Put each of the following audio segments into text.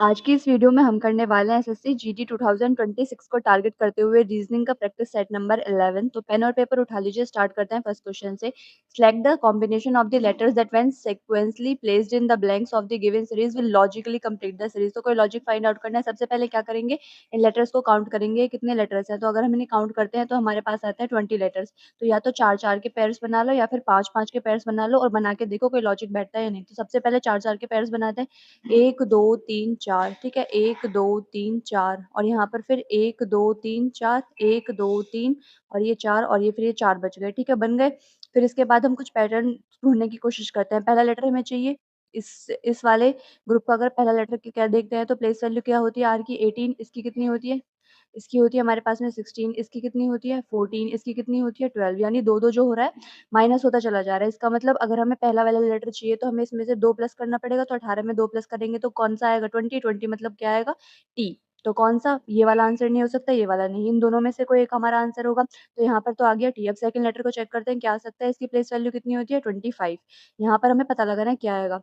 आज की इस वीडियो में हम करने वाले हैं एसएससी जीडी 2026 को टारगेट करते हुए रीजनिंग का प्रैक्टिस सेट नंबर 11। तो पेन और पेपर उठा लीजिए, स्टार्ट करते हैं फर्स्ट क्वेश्चन से। Select the combination of the letters that when sequentially placed in the blanks of the given series will logically complete the series. तो कोई लॉजिक फाइंड आउट करना है। सबसे पहले क्या करेंगे, इन लेटर्स को काउंट करेंगे, कितने लेटर्स हैं। तो अगर हम इन्हें काउंट करते हैं तो हमारे पास आते हैं 20 लेटर्स। तो या तो 4-4 के पेयर्स बना लो या फिर 5-5 के पेयर्स बना लो और बना के देखो कोई लॉजिक बैठता है या नहीं। तो सबसे पहले 4-4 के पेयर्स बनाते हैं। 1 2 3 4, ठीक है, 1 2 3 4 और यहाँ पर फिर 1 2 3 4, 1 2 3 और ये 4 और ये फिर ये 4 बच गए, ठीक है, बन गए। फिर इसके बाद हम कुछ पैटर्न ढूँढने की कोशिश करते हैं। पहला लेटर हमें चाहिए, इस वाले ग्रुप का अगर पहला लेटर क्या देखते हैं तो प्लेस वैल्यू क्या होती है आर की 18, इसकी कितनी होती है, इसकी होती है हमारे पास में 16, इसकी कितनी होती है 14, इसकी कितनी होती है 12, यानी 2-2 जो हो रहा है माइनस होता चला जा रहा है। इसका मतलब अगर हमें पहला वाला लेटर चाहिए तो हमें इसमें से 2 प्लस करना पड़ेगा। तो 18 में 2 प्लस करेंगे तो कौन-सा आएगा 20, 20 मतलब क्या आएगा टी। तो कौन-सा, ये वाला आंसर नहीं हो सकता, ये वाला नहीं, इन दोनों में से कोई एक हमारा आंसर होगा। तो यहाँ पर तो आ गया टी। अब सेकंड लेटर को चेक करते हैं क्या आ सकता है। इसकी प्लेस वैल्यू कितनी होती है 25। यहाँ पर हमें पता लगाना है क्या आएगा।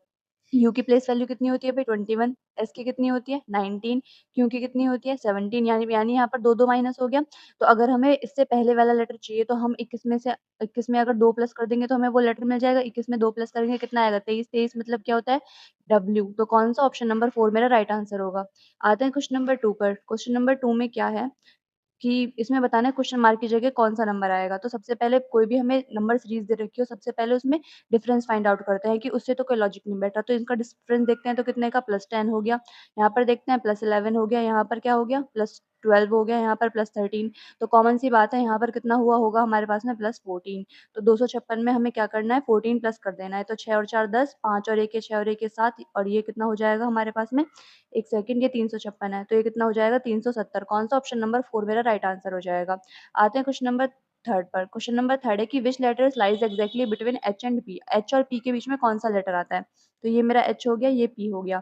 यू की प्लेस वैल्यू कितनी होती है भाई 21, एस की कितनी होती है 19, क्यू की कितनी होती है 17, यानी यहाँ पर 2-2 माइनस हो गया। तो अगर हमें इससे पहले वाला लेटर चाहिए तो हम 21 में अगर 2 प्लस कर देंगे तो हमें वो लेटर मिल जाएगा। 21 में 2 प्लस करेंगे कितना आएगा 23, 23 मतलब क्या होता है डब्ल्यू। तो कौन-सा ऑप्शन नंबर 4 मेरा राइट आंसर होगा। आते हैं क्वेश्चन नंबर 2 पर। क्वेश्चन नंबर 2 में क्या है कि इसमें बताना है क्वेश्चन मार्क की जगह कौन-सा नंबर आएगा। तो सबसे पहले कोई भी हमें नंबर सीरीज़ दे रखी हो, सबसे पहले उसमें डिफरेंस फाइंड आउट करते हैं कि उससे तो कोई लॉजिक नहीं बैठ रहा। तो इनका डिफरेंस देखते हैं तो कितने का +10 हो गया। यहाँ पर देखते हैं +11 हो गया, यहाँ पर क्या हो गया +12 हो गया, यहाँ पर +13। तो कॉमन सी बात है यहाँ पर कितना हुआ होगा हमारे पास में +14। तो 256 में हमें क्या करना है 14 प्लस कर देना है। तो 6 और 4 10, 5 और 1 ये 6 और 1 ये 7 और ये कितना हो जाएगा हमारे पास में, 1 सेकंड, ये 356 है, तो ये कितना हो जाएगा 370। कौन-सा ऑप्शन नंबर 4 मेरा राइट आंसर हो जाएगा। आते हैं क्वेश्चन नंबर 3 पर। क्वेश्चन नंबर 3 है कि which letters lies exactly between H and P. H और पी के बीच में कौन-सा लेटर आता है। तो ये मेरा एच हो गया, ये पी हो गया।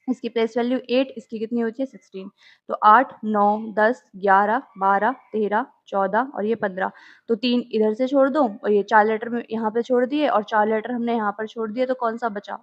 इसकी प्लेस वैल्यू 8, इसकी कितनी होती है 16। तो 8, 9, 10, 11, 12, 13, 14 और ये 15। तो 3 इधर से छोड़ दो और ये 4 लेटर में यहाँ पे छोड़ दिए और 4 लेटर हमने यहाँ पर छोड़ दिए। तो कौन-सा बचा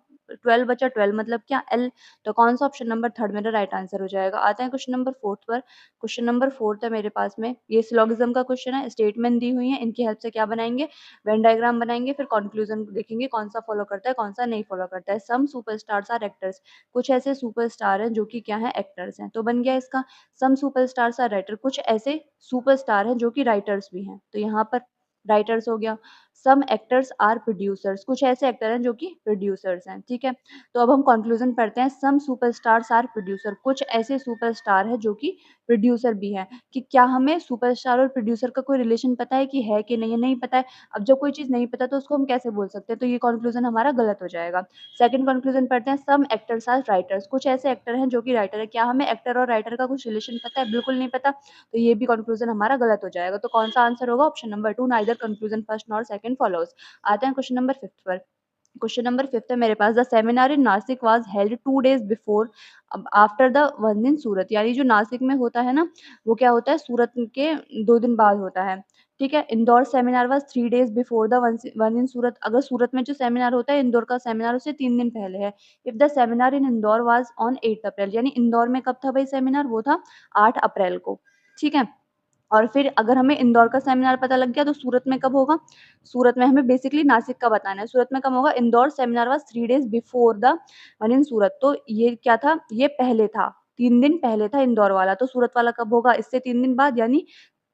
12 बचा, 12 मतलब क्या एल। तो कौन-सा ऑप्शन नंबर 3 मेरा राइट आंसर हो जाएगा। आते हैं क्वेश्चन नंबर 4 पर। क्वेश्चन नंबर 4 है मेरे पास में, ये सिलोगिज़्म का क्वेश्चन है, स्टेटमेंट दी हुई है, इनकी हेल्प से क्या बनाएँगे, वेन डायग्राम बनाएँगे, फिर कन्क्लूज़न देखेंगे कौन-सा फॉलो करता है, कौन-सा नहीं फॉलो करता है। सम सुपरस्टार्स आर एक्टर्स। कुछ ऐसे सुपरस्टार हैं जो कि क्या हैं एक्टर्स हैं। तो बन गया इसका सम सुपरस्टार्स आर राइटर। कुछ ऐसे सुपरस्टार हैं जो कि राइटर्स भी हैं। तो यहाँ पर राइटर्स हो गया। सम एक्टर्स आर प्रोड्यूसर्स। कुछ ऐसे एक्टर हैं जो कि प्रोड्यूसर्स हैं, ठीक है। तो अब हम कंक्लूजन पढ़ते हैं। सम सुपरस्टार्स आर प्रोड्यूसर। कुछ ऐसे सुपरस्टार हैं जो कि प्रोड्यूसर भी हैं। कि क्या हमें सुपरस्टार और प्रोड्यूसर का कोई रिलेशन पता है कि है कि नहीं है, नहीं पता है। अब जब कोई चीज़ नहीं पता तो उसको हम कैसे बोल सकते हैं, तो ये कंक्लूजन हमारा गलत हो जाएगा। सेकंड कंक्लूजन पढ़ते हैं। सम एक्टर्स आर राइटर्स। कुछ ऐसे एक्टर हैं जो कि राइटर है। क्या हमें एक्टर और राइटर का कुछ रिलेशन पता है, बिल्कुल नहीं पता। तो ये भी कंक्लूजन हमारा गलत हो जाएगा। तो कौन सा आंसर होगा option number 2, neither conclusion first nor second follows. आते हैं क्वेश्चन नंबर 5 पर। क्वेश्चन नंबर 5 है मेरे पास। The seminar in Nashik was held 2 days before after the one in Surat. यानी जो नासिक में होता है ना, वो क्या होता है सूरत के 2 दिन बाद होता है, ठीक है। Indore seminar was 3 days before the one in Surat. अगर सूरत में जो सेमिनार होता है, इंदौर का सेमिनार उससे 3 दिन पहले है। If the seminar in Indore was on 8 अप्रैल, यानी इंदौर में कब था भाई सेमिनार, वो था 8 अप्रैल को, ठीक है। और फिर अगर हमें इंदौर का सेमिनार पता लग गया तो सूरत में कब होगा? सूरत में हमें बेसिकली नासिक का बताना है। सूरत में कब होगा? Indore seminar was 3 days before the one in Surat. तो ये क्या था? ये पहले था, 3 दिन पहले था इंदौर वाला। तो सूरत वाला कब होगा? इससे 3 दिन बाद, यानी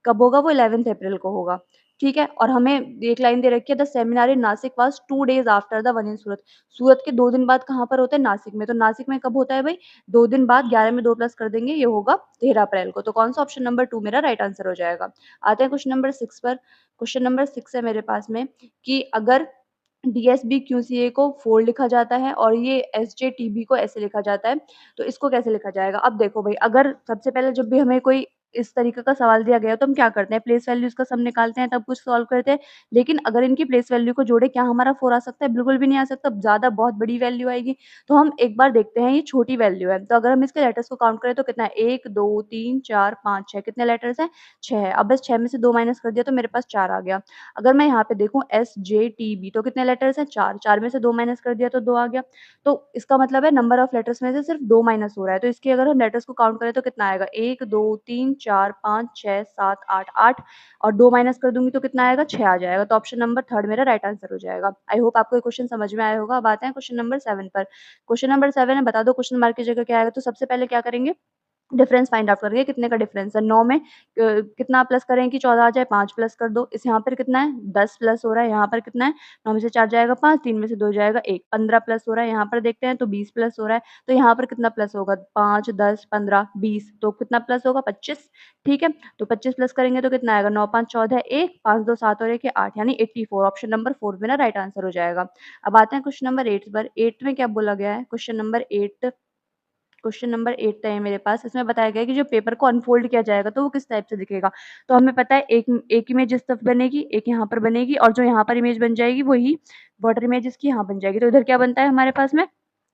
कब होगा? वो 11th अप्रैल को होगा, ठीक है। और हमें एक लाइन दे रखी है, the seminar in Nashik was 2 days after the one in Surat. Surat के 2 दिन बाद कहाँ पर होता है? नासिक में। तो नासिक में कब होता है भई? 2 दिन बाद, 11 में 2 प्लस कर देंगे, ये होगा 13 अप्रैल को। तो कौन-सा ऑप्शन नंबर 2 मेरा राइट आंसर हो जाएगा। आते हैं क्वेश्चन नंबर 6 पर। क्वेश्चन नंबर 6 है मेरे पास में कि अगर डीएसबी क्यूसीए को 4 लिखा जाता है और ये एसजेटीबी को ऐसे लिखा जाता है, तो इसको कैसे लिखा जाएगा? अब देखो भई, अगर सबसे पहले जब भी हमें कोई इस तरीके का सवाल दिया गया है तो हम क्या करते हैं, प्लेस वैल्यूज़ का सम निकालते हैं तब कुछ सॉल्व करते हैं। लेकिन अगर इनकी प्लेस वैल्यू को जोड़े क्या हमारा 4 आ सकता है? बिल्कुल भी नहीं आ सकता, ज़्यादा बहुत बड़ी वैल्यू आएगी। तो हम एक बार देखते हैं ये छोटी वैल्यू है, तो अगर हम इसके लेटर्स को काउंट करें तो कितना है 1, 2, 3, 4, 5, 6 कितने लेटर्स हैं? 6 है। अब बस 6 में से 2 माइनस कर दिया तो मेरे पास 4 आ गया। अगर मैं यहाँ पे देखूँ SJTB तो कितने लेटर्स हैं? 4, 4 में से 2 माइनस कर दिया तो 2 आ गया। तो इसका मतलब है नंबर ऑफ लेटर्स में से सिर्फ 2 माइनस हो रहा है, तो इसके अगर हम लेटर्स को काउंट करें तो कितना आएगा? 1, 2, 3, 4, 5, 6, 7, 8, 8 और 2 माइनस कर दूँगी तो कितना आएगा? 6 आ जाएगा। तो ऑप्शन नंबर 3 मेरा राइट आंसर हो जाएगा। आई होप आपको ये क्वेश्चन समझ में आया होगा। अब आते हैं क्वेश्चन नंबर 7 पर। क्वेश्चन नंबर 7 है, बता दो क्वेश्चन मार्क की जगह क्या आएगा? तो सबसे पहले क्या करेंगे? डिफरेंस फाइंड आउट करेंगे, कितने का डिफरेंस है। 9 में कितना प्लस करें कि 14 आ जाए? 5 प्लस कर दो। इस यहाँ पर कितना है? 10 प्लस हो रहा है, यहाँ पर कितना है? 9 में से 4 जाएगा 5, 3 में से 2 जाएगा 1, 15 प्लस हो रहा है। यहाँ पर देखते हैं तो 20 प्लस हो रहा है, तो यहाँ पर कितना प्लस होगा? 5, 10, 15, 20 तो कितना प्लस होगा? 25। ठीक है, तो 25 प्लस करेंगे तो कितना आएगा? 9, 5, 14, 1, 5, 2, 7 और 1 8 यानी 84। ऑप्शन नंबर 4 मेरा राइट आंसर हो जाएगा। अब आते हैं क्वेश्चन नंबर 8 पर। 8 में क्या बोला गया है? क्वेश्चन नंबर 8 है मेरे पास। इसमें बताया गया है कि जो पेपर को अनफ़ोल्ड किया जाएगा तो वो किस टाइप से दिखेगा। तो हमें पता है एक इमेज इस तरफ बनेगी, एक यहाँ पर बनेगी और जो यहाँ पर इमेज बन जाएगी वही वाटर इमेज इसकी यहाँ बन जाएगी। तो इधर क्या बनता है हमारे पास में?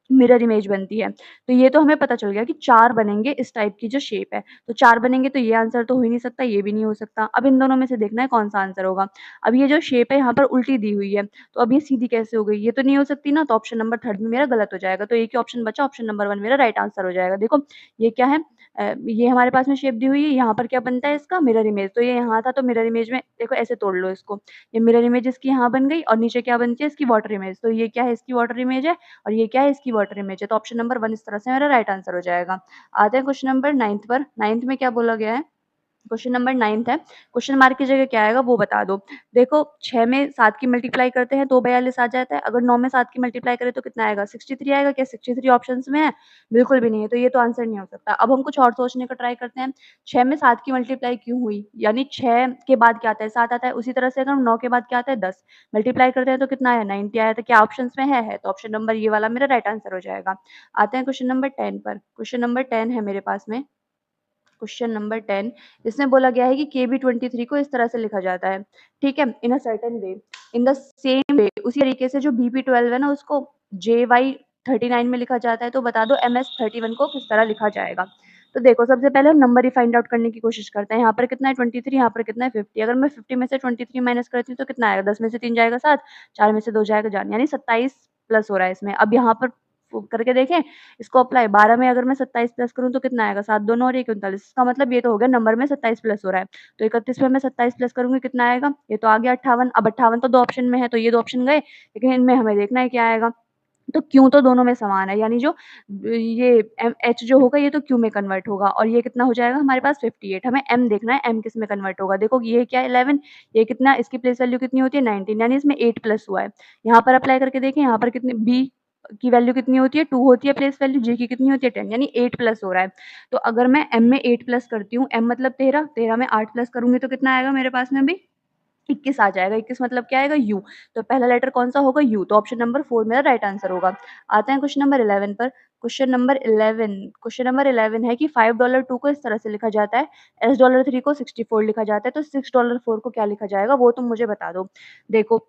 मिरर इमेज बनती है। तो ये तो हमें पता चल गया कि 4 बनेंगे इस टाइप की जो शेप है। तो 4 बनेंगे तो ये आंसर तो हो ही नहीं सकता, ये भी नहीं हो सकता। अब इन दोनों में से देखना है कौन-सा आंसर होगा। अब ये जो शेप है यहाँ पर उल्टी दी हुई है, तो अब ये सीधी कैसे हो गई? ये तो नहीं हो सकती ना, तो ऑप्शन नंबर 3 में मेरा गलत हो जाएगा। तो एक ही ऑप्शन बचा, ऑप्शन नंबर 1 मेरा राइट आंसर हो जाएगा। देखो ये क्या है? ये हमारे पास में शेप दी हुई है, यहाँ पर क्या बनता है इसका? Mirror image. तो ये यहाँ था तो मिरर इमेज में देखो ऐसे तोड़ लो इसको। ये मिरर इमेज इसकी यहाँ बन गई और नीचे क्या बनती है? इसकी वाटर इमेज। तो ये क्या है? इसकी वाटर इमेज है और ये क्या है? इसकी वाटर इमेज है। तो ऑप्शन नंबर 1 इस तरह से मेरा राइट आंसर हो जाएगा। आते हैं क्वेश्चन नंबर 9th पर। 9th में क्या बोला गया है? क्वेश्चन नंबर 9th है, क्वेश्चन मार्क की जगह क्या आएगा वो बता दो। देखो 6 में 7 की मल्टीप्लाई करते हैं तो 42 आ जाता है, अगर 9 में 7 की मल्टीप्लाई करें तो कितना आएगा? 63 आएगा। क्या 63 ऑप्शंस में है? बिल्कुल भी नहीं है, तो ये तो आंसर नहीं हो सकता। अब हम कुछ और सोचने का ट्राई करते हैं। 6 में 7 की मल्टीप्लाई क्यों हुई? यानी 6 के बाद क्या आता है? 7 आता है। उसी तरह से अगर हम 9 के बाद क्या आता है? 10 मल्टीप्लाई करते हैं तो कितना आया? 90 आया। तो क्या ऑप्शंस में है? तो ऑप्शन नंबर ये वाला मेरा राइट आंसर हो जाएगा। आते हैं क्वेश्चन नंबर 10 पर। क्वेश्चन नंबर 10 है मेरे पास में। क्वेश्चन नंबर 10 इसमें बोला गया है कि KB23 को इस तरह से लिखा जाता है, ठीक है? In a certain way, in the same way उसी तरीके से जो BP12 है ना उसको JY39 में लिखा जाता है, तो बता दो MS31 को किस तरह लिखा जाएगा? तो देखो सबसे पहले हम नंबर ही फाइंड आउट करने की कोशिश करते हैं। यहाँ पर कितना है 23, यहाँ पर कितना है 50। अगर मैं 50 में से 23 माइनस करती हूँ तो कितना आएगा? 10 में से 3 जाएगा 7, 4 में से 2 जाएगा जान, यानी 27 प्लस हो रहा है इसमें। अब यहाँ पर करके देखें इसको अप्लाई। 12 में अगर मैं 27 प्लस करूँ तो कितना आएगा? 7 दूनी और 1 39। इसका मतलब ये तो हो गया नंबर में 27 प्लस हो रहा है। तो 31 में मैं 27 प्लस करूँगी कितना आएगा? ये तो आ गया 58। अब 58 तो 2 ऑप्शन में है तो ये 2 ऑप्शन गए, लेकिन इनमें हमें देखना है क्या आएगा। तो क्यू तो दोनों में समान है, यानी जो ये एम एच जो होगा ये तो क्यू में कन्वर्ट होगा और ये कितना हो जाएगा हमारे पास 58। हमें एम देखना है, एम किस में कन्वर्ट होगा। देखो ये क्या है 11, ये कितना, इसकी प्लेस वैल्यू कितनी होती है 19, यानी इसमें 8 प्लस हुआ है। यहाँ पर अप्लाई करके देखें, यहाँ पर कितनी बी की वैल्यू कितनी होती है 2 होती है प्लेस वैल्यू, जी की कितनी होती है 10, यानी 8 प्लस हो रहा है। तो अगर मैं एम में 8 प्लस करती हूँ, एम मतलब 13, 13 में 8 प्लस करूंगी तो कितना आएगा मेरे पास में भी 21 आ जाएगा। 21 मतलब क्या आएगा? यू। तो पहला लेटर कौन-सा होगा? यू। तो ऑप्शन नंबर 4 मेरा राइट आंसर होगा। आते हैं क्वेश्चन नंबर 11 पर। क्वेश्चन नंबर 11 है कि $5 को इस तरह से लिखा जाता है, $3 को 64 लिखा जाता है, तो $6 को क्या लिखा जाएगा वो तुम मुझे बता दो। देखो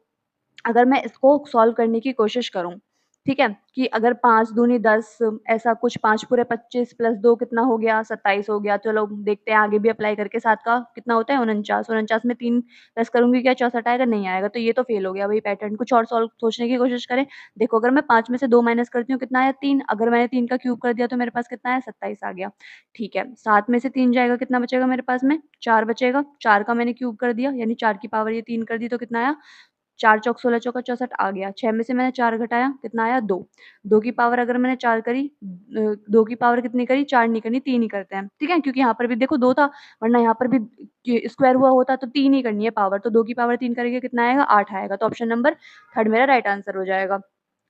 अगर मैं इसको सॉल्व करने की कोशिश करूँ, ठीक है? कि अगर 5 दूनी 10 ऐसा कुछ 5 पूरे 25 प्लस 2 कितना हो गया? 27 हो गया। चलो देखते हैं आगे भी अप्लाई करके 7 का कितना होता है 49, 49 में 3 प्लस करूँगी क्या 64 आएगा? नहीं आएगा। तो ये तो फेल हो गया वही पैटर्न। कुछ और सॉल्व सोचने की कोशिश करें। देखो अगर मैं 5 में से 2 माइनस करती हूँ कितना आया? 3। अगर मैंने 3 का क्यूब कर दिया तो मेरे पास कितना आया? 27 आ गया। ठीक है, 7 में से 3 जाएगा कितना बचेगा मेरे पास में? 4 बचेगा। 4 का मैंने क्यूब कर दिया यानी 4 की पावर ये 3 कर दी तो कितना आया? 4 चौक 16 चौका 64 आ गया। 6 में से मैंने 4 घटाया, कितना आया? 2। 2 की पावर अगर मैंने 4 करी 2 की पावर कितनी करी? 4 नहीं करनी, 3 ही करते हैं, ठीक है? क्योंकि यहाँ पर भी देखो 2 था, वरना यहाँ पर भी स्क्वायर हुआ होता तो 3 ही करनी है पावर, तो 2 की पावर 3 करेंगे कितना आएगा? 8 आएगा। तो ऑप्शन नंबर 3 मेरा राइट आंसर हो जाएगा।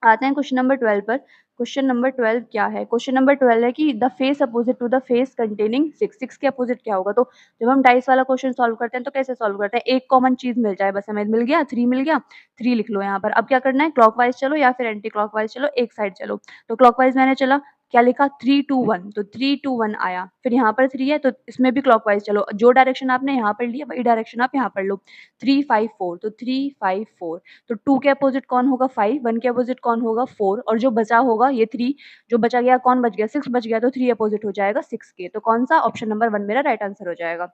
आते हैं क्वेश्चन नंबर 12 पर। क्वेश्चन नंबर 12 क्या है? क्वेश्चन नंबर 12 है कि the face opposite to the face containing 6, 6 के अपोजिट क्या होगा? तो जब हम डाइस वाला क्वेश्चन सॉल्व करते हैं तो कैसे सॉल्व करते हैं? एक कॉमन चीज़ मिल जाए बस हमें, मिल गया 3 मिल गया, 3 लिख लो यहाँ पर। अब क्या करना है? क्लॉकवाइज़ चलो या फिर एंटी क्लॉकवाइज़ चलो, एक साइड चलो। तो क्लॉकवाइज़ मैंने चला, क्या लिखा 321, तो 321 आया। फिर यहाँ पर 3 है तो इसमें भी क्लॉकवाइज चलो, जो डायरेक्शन आपने यहाँ पर लिया वही डायरेक्शन आप यहाँ पर लो। 354, तो 354, तो 2 के अपोजिट कौन होगा 5, 1 के अपोजिट कौन होगा 4, और जो बचा होगा ये 3, जो बचा गया कौन बच गया 6 बच गया, तो 3 अपोजिट हो जाएगा 6 के। तो कौन सा ऑप्शन नंबर 1 मेरा राइट आंसर हो जाएगा।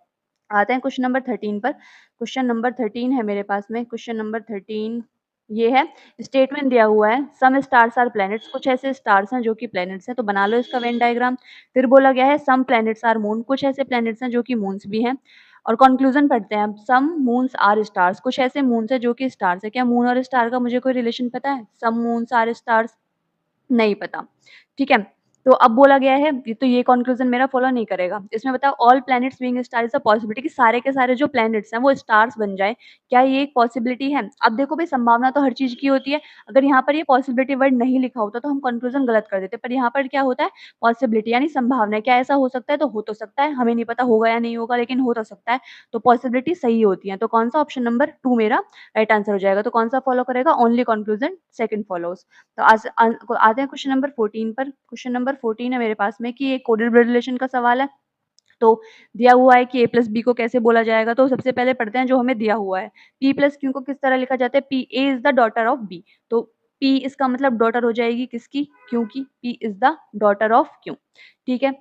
आते हैं क्वेश्चन नंबर 13 पर। क्वेश्चन नंबर 13 है मेरे पास में। क्वेश्चन नंबर 13 ये है, स्टेटमेंट दिया हुआ है सम स्टार्स आर प्लैनेट्स, कुछ ऐसे स्टार्स हैं जो कि प्लैनेट्स हैं, तो बना लो इसका वेन डायग्राम। फिर बोला गया है सम प्लैनेट्स आर मून, कुछ ऐसे प्लैनेट्स हैं जो कि मून्स भी हैं। और कंक्लूजन पढ़ते हैं अब, सम मून्स आर स्टार्स, कुछ ऐसे मून्स हैं जो कि स्टार्स है। क्या मून और स्टार का मुझे कोई रिलेशन पता है? सम मून्स आर स्टार्स, नहीं पता। ठीक है, तो अब बोला गया है, तो ये कंक्लूजन मेरा फॉलो नहीं करेगा। इसमें बताओ all planets being star is a possibility, कि सारे के सारे जो प्लैनेट्स हैं वो स्टार्स बन जाए, क्या ये एक पॉसिबिलिटी है? अब देखो भाई, संभावना तो हर चीज की होती है। अगर यहाँ पर ये पॉसिबिलिटी वर्ड नहीं लिखा होता तो हम कंक्लूजन गलत कर देते, पर यहाँ पर क्या होता है, पॉसिबिलिटी यानी संभावना है। क्या ऐसा हो सकता है? तो हो तो सकता है, हमें नहीं पता होगा या नहीं होगा, लेकिन हो तो सकता है। तो पॉसिबिलिटी सही होती है। तो कौन सा ऑप्शन नंबर 2 मेरा राइट आंसर हो जाएगा। तो कौन सा फॉलो करेगा? Only conclusion second follows. तो आज आते हैं क्वेश्चन नंबर 14 पर। क्वेश्चन नंबर 14 है मेरे पास में कि एक कोडेड ब्लड रिलेशन का सवाल है। तो दिया हुआ है कि a प्लस बी को कैसे बोला जाएगा, तो सबसे पहले पढ़ते हैं जो हमें दिया हुआ है। p प्लस क्यू को किस तरह लिखा जाता है? p a is the daughter of b, तो p इसका मतलब डॉटर हो जाएगी किसकी? क्यू की। p is the daughter of Q. ठीक है,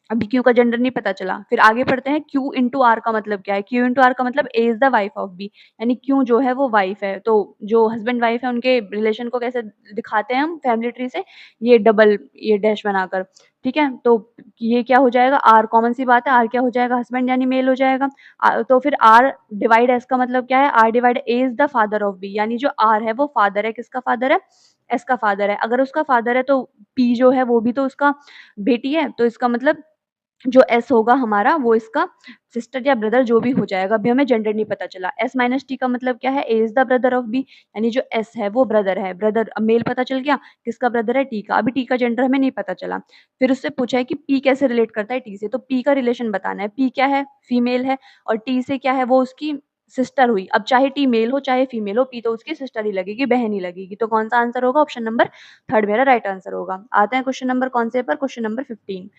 अभी क्यू का जेंडर नहीं पता चला। फिर आगे पढ़ते हैं, क्यू इंटू आर का मतलब क्या है? क्यू इंटू आर का मतलब A is the wife of B, यानी क्यू जो है वो वाइफ है। तो जो हस्बैंड वाइफ है उनके रिलेशन को कैसे दिखाते हैं हम फैमिली ट्री से? ये डबल, ये डैश बनाकर। ठीक है, तो ये क्या हो जाएगा? आर, कॉमन सी बात है, आर क्या हो जाएगा? हस्बैंड यानी मेल हो जाएगा। तो फिर आर डिवाइड एस का मतलब क्या है? R divide A is the father of B, यानी जो आर है वो फादर है, किसका फादर है? एस का फादर है। अगर उसका फादर है तो पी जो है वो भी तो उसका बेटी है, तो इसका मतलब जो एस होगा हमारा वो इसका सिस्टर या ब्रदर जो भी हो जाएगा। अभी हमें जेंडर नहीं पता चला। एस माइनस टी का मतलब क्या है? A is the brother of B, यानी जो एस है वो ब्रदर है। ब्रदर मेल पता चल गया, किसका ब्रदर है? टी का। अभी टी का जेंडर हमें नहीं पता चला। फिर उससे पूछा है कि पी कैसे रिलेट करता है टी से, तो पी का रिलेशन बताना है। पी क्या है? फीमेल है, और टी से क्या है? वो उसकी सिस्टर हुई। अब चाहे टी मेल हो चाहे फीमेल हो, पी तो उसकी सिस्टर ही लगेगी, बहन ही लगेगी। तो कौन सा आंसर होगा? ऑप्शन नंबर 3 मेरा राइट आंसर होगा। आते हैं क्वेश्चन नंबर कौन से पर? Question number 15।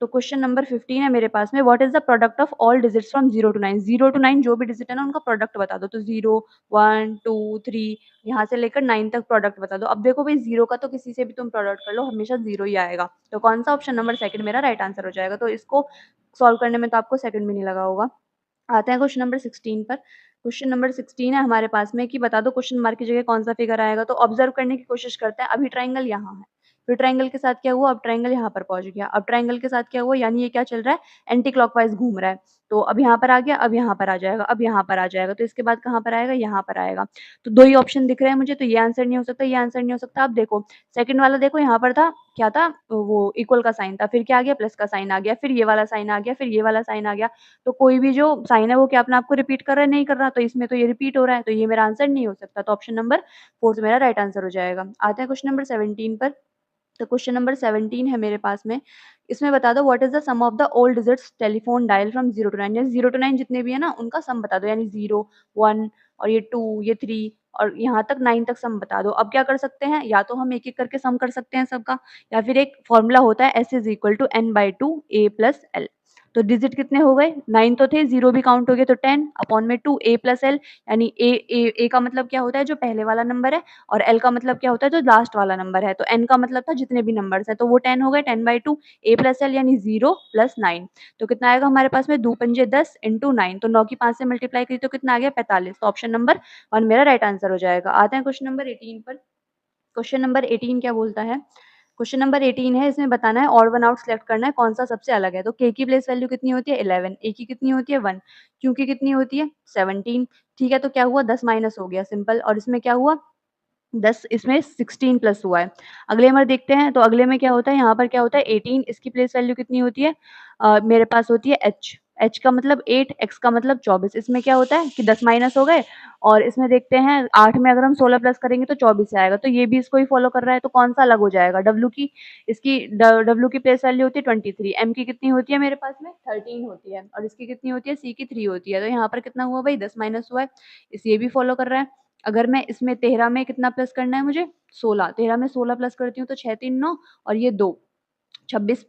तो क्वेश्चन नंबर 15 है मेरे पास में, what is the product of all digits from 0 to 9? 0 to 9 जो भी डिजिट है ना उनका प्रोडक्ट बता दो। तो 0, 1, 2, 3, यहाँ से लेकर 9 तक प्रोडक्ट बता दो। अब देखो भाई, 0 का तो किसी से भी तुम प्रोडक्ट कर लो, हमेशा 0 ही आएगा। तो कौन सा? ऑप्शन नंबर सेकंड मेरा राइट आंसर हो जाएगा। तो इसको सॉल्व करने में तो आपको सेकंड भी नहीं लगा होगा। आते हैं क्वेश्चन नंबर 16 पर। क्वेश्चन नंबर 16 है हमारे पास में कि बता दो क्वेश्चन मार्क की जगह कौन सा फिगर आएगा। तो ऑब्जर्व करने की कोशिश करते हैं। अभी ट्राइंगल यहाँ है, फिर ट्राइंगल के साथ क्या हुआ? अब ट्राइंगल यहाँ पर पहुंच गया। अब ट्राइंगल के साथ क्या हुआ? यानी ये क्या चल रहा है? एंटी क्लॉकवाइज घूम रहा है। तो अब यहाँ पर आ गया, अब यहाँ पर आ जाएगा, अब यहाँ पर आ जाएगा। तो इसके बाद कहाँ पर आएगा? यहाँ पर आएगा। तो 2 ही ऑप्शन दिख रहे हैं मुझे, तो ये आंसर नहीं हो सकता, ये आंसर नहीं हो सकता। अब देखो सेकंड वाला, देखो यहाँ पर था, क्या था? वो इक्वल का साइन था, फिर क्या आ गया? प्लस का साइन आ गया, फिर ये वाला साइन आ गया, फिर ये वाला साइन आ गया। तो कोई भी जो साइन है वो क्या अपने आप को रिपीट कर रहा है? नहीं कर रहा। तो इसमें तो ये रिपीट हो रहा है, तो ये मेरा आंसर नहीं हो सकता। तो ऑप्शन नंबर 4 मेरा राइट आंसर हो जाएगा। आते हैं क्वेश्चन नंबर 17 पर। तो क्वेश्चन नंबर 17 है मेरे पास में। इसमें बता दो what is the sum of the old digits telephone dial from 0 to 9, यानी 0 टू 9 जितने भी है ना उनका सम बता दो, यानी 0, 1 और ये 2, ये 3 और यहाँ तक 9 तक सम बता दो। अब क्या कर सकते हैं? या तो हम एक-एक करके सम कर सकते हैं सबका, या फिर एक फॉर्मूला होता है S is equal to n/2 a plus l। तो डिजिट कितने हो गए? 9 तो थे, 0 भी काउंट हो गया, तो 10 अपॉन में 2 a प्लस l, यानी a का मतलब क्या होता है? जो पहले वाला नंबर है, और l का मतलब क्या होता है? जो लास्ट वाला नंबर है। तो n का मतलब था जितने भी नंबर्स हैं, तो वो 10 हो गए, 10/2 a प्लस l यानी 0 प्लस 9। तो कितना आएगा हमारे पास में? 2 पंजे 10 इंटू 9, तो 9 की 5 से मल्टीप्लाई करी तो कितना आ गया? 45। तो ऑप्शन नंबर 1 मेरा राइट आंसर हो जाएगा। आते हैं क्वेश्चन नंबर 18 पर। क्वेश्चन नंबर 18 क्या बोलता है? क्वेश्चन नंबर 18 है, इसमें बताना है ऑड वन आउट सेलेक्ट करना है, कौन सा सबसे अलग है। तो k की प्लेस वैल्यू कितनी होती है? 11, a की कितनी होती है? 1, q की कितनी होती है? 17। ठीक है, तो क्या हुआ? 10 माइनस हो गया, सिंपल। और इसमें क्या हुआ? 10, इसमें 16 प्लस हुआ है। अगले नंबर देखते हैं, तो अगले में क्या होता है? यहाँ पर क्या होता है? 18, इसकी प्लेस वैल्यू कितनी होती है? मेरे पास होती है h, h का मतलब 8, x का मतलब 24। इसमें क्या होता है कि 10 माइनस हो गए, और इसमें देखते हैं 8 में अगर हम 16 प्लस करेंगे तो 24 से आएगा। तो ये भी इसको ही फॉलो कर रहा है, तो कौन सा अलग हो जाएगा? w की, इसकी w की प्लेस वैल्यू होती है 23, m की कितनी होती है मेरे पास में? 13 होती है, और इसकी कितनी होती है? c की 3 होती है। तो यहाँ पर कितना हुआ भाई? 10 माइनस हुआ है, इस ये भी फॉलो कर रहा है। अगर मैं इसमें 13 में कितना प्लस करना है मुझे? 16, 13 में 16 प्लस करती हूँ तो 6 3 9, और ये 2, 26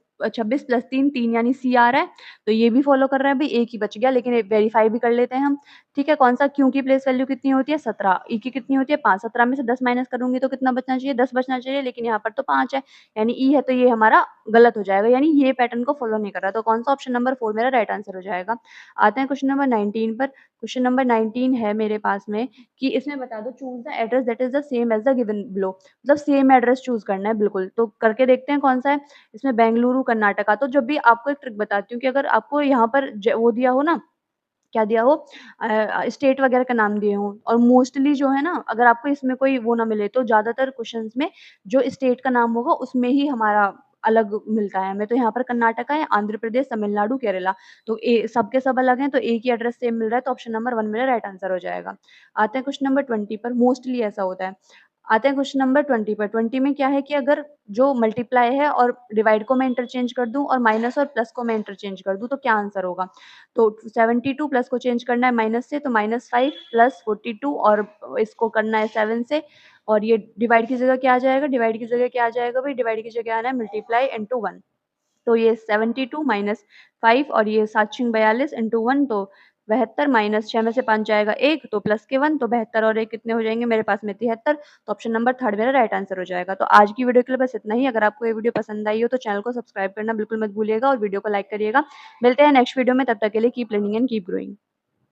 प्लस 3 3 यानी सी आ रहा है, तो ये भी फ़ॉलो कर रहा है भई, एक ही बच गया लेकिन वेरीफ़ाई भी कर लेते हैं हम, ठीक है? कौन-सा क्यू की प्लेस वैल्यू कितनी होती है 17, ई की कितनी होती है 5, 17 में से 10 माइनस करूँगी तो कितना बचना चाहिए 10 बचना चाहिए, लेकिन यहाँ पर तो 5 है, यानी ई है तो ये हमारा गलत हो जाएगा, यानी ये पैटर्न को फ़ॉलो नहीं कर रहा, तो कौन-सा ऑप्शन नंबर 4 मेरा राइट आंसर हो जाएगा। आते हैं क्वेश्चन नंबर 19 पर, क्वेश्चन नंबर 19 है मेरे पास में कि इसमें बता दो choose the address that is the same as the given below, मतलब सेम एड्रेस चूज़ करना है बिल्कुल, तो करके देखते हैं कौन-सा है? इसमें बेंगलुरु, कर्नाटका। तो जब भी आपको एक ट्रिक बताती हूँ कि अगर आपको यहाँ पर वो दिया हो ना, क्या दिया हो स्टेट वगैरह का नाम दिए हों और मोस्टली जो है ना, अगर आपको इसमें कोई वो ना मिले तो ज़्यादातर क्वेश्चंस में जो स्टेट का नाम होगा उसमें ही हमारा अलग मिलता है हमें। तो यहाँ पर कर्नाटका है, आंध्र प्रदेश, तमिलनाडु, केरला, तो सब के सब अलग हैं, तो एक ही एड्रेस सेम मिल रहा है, तो ऑप्शन नंबर 1 मेरा राइट आंसर हो जाएगा। आते हैं क्वेश्चन नंबर 20 पर, मोस्टली ऐसा होता है। आते हैं क्वेश्चन नंबर 20 पर, 20 में क्या है कि अगर जो मल्टीप्लाई है और डिवाइड को मैं इंटरचेंज कर दूँ और माइनस और प्लस को मैं इंटरचेंज कर दूँ, तो क्या आंसर होगा? तो 72 प्लस को चेंज करना है माइनस से, तो -5 प्लस 42 और इसको करना है 7 से, और ये डिवाइड की जगह क्या आ जाएगा? डिवाइड की जगह क्या आ जाएगा भई? डिवाइड की जगह आना है मल्टीप्लाई इंटू 1। तो ये 72 माइनस 5 और ये 7 छींग 42 इंटू 1, तो 72 माइनस 6 में से 5 जाएगा 1, तो प्लस के 1, तो 72 और 1 कितने हो जाएँगे मेरे पास में 73, तो ऑप्शन नंबर 3 मेरा राइट आंसर हो जाएगा। तो आज की वीडियो के लिए बस इतना ही। अगर आपको ये वीडियो पसंद आई हो तो चैनल को सब्सक्राइब करना बिल्कुल मत भूलिएगा और वीडियो को लाइक करिएगा। मिलते हैं नेक्स्ट वीडियो में, तब तक के लिए keep learning and keep growing.